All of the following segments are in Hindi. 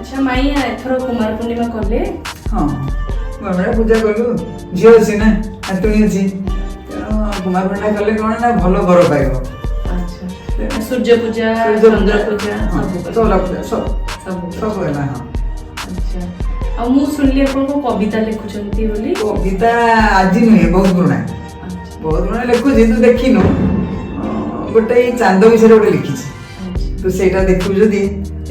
अच्छा माई एथर कुमार पूर्णिमा कले हाँ गणना पूजा कलु झील अच्छी ना हाथुणी अच्छी तेणु कुमार पूर्णिमा कले कौन ना भल घर पाइब। अच्छा सूर्य पूजा चंद्र पूजा चौरा पूजा सब सब सब है ना। हाँ अच्छा आ मु सुनली आपन को कविता लिखुचंती बोली कविता आज नुहे बहुत पुराना लिखु तू देखिनु गोटे चांद विषय गोटे लिखी तू सेटा देखु जदि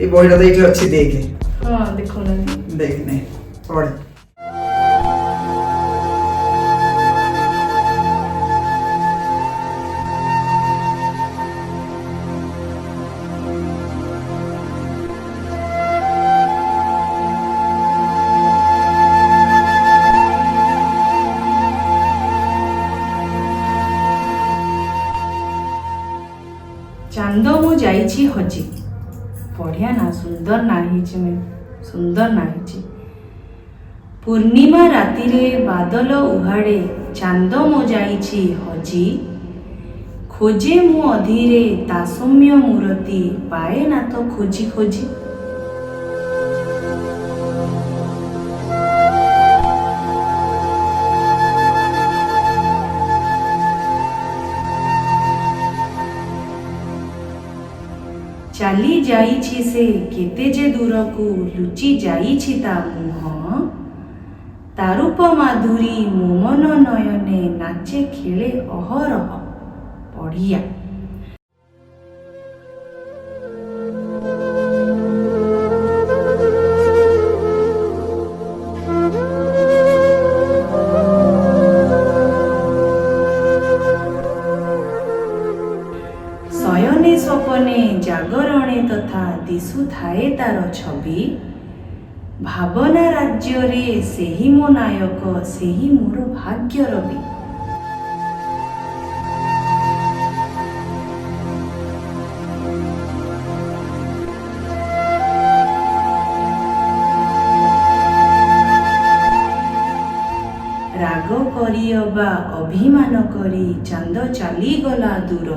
ए बहिटा तो ये अच्छी देखे। हाँ देखो ना देख नहीं पढ़ चांद मु जाइछि हजी बढ़िया ना सुंदर ना हिची में सुंदर ना हिची पूर्णिमा राति रे बादल उहाड़े चांद मो जाइछि हजी खोजे मु अधीरे तासम्य मूर्ति पाए ना तो खोजी खोजी चाली जाइछि से केते जे दूर को लुचि जाइछि ता मुह तारूप माधुरी मोमन नयने नाचे खेले अहरह बढ़िया। शयने स्वपने जागरणे तथा दिशु थाए तार छवि भावना राज्य रे सेही मो नायक सेही मोर भाग्य रवि। राग करी अबा अभिमान करी चांद चली गला दूर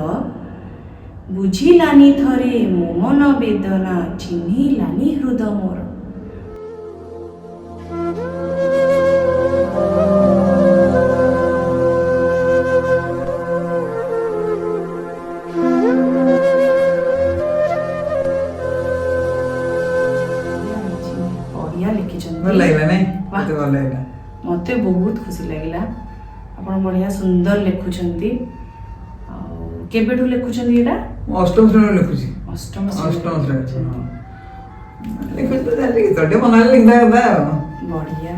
बुझिलानी थरे मो मन वेदना चिन्हिलानी हृद मोर। बढ़िया लिखिछन भल लागला नहीं मते भल लागला मते बहुत खुशी लागला आपण बढ़िया सुंदर लिखुछंती केबेठु लिखुछंती एटा अष्टम श्रेणी लिखुची अष्टम अष्टम श्रेणी लिखुची तो जाने की तोडे मनाले लिखदा करदा बढ़िया।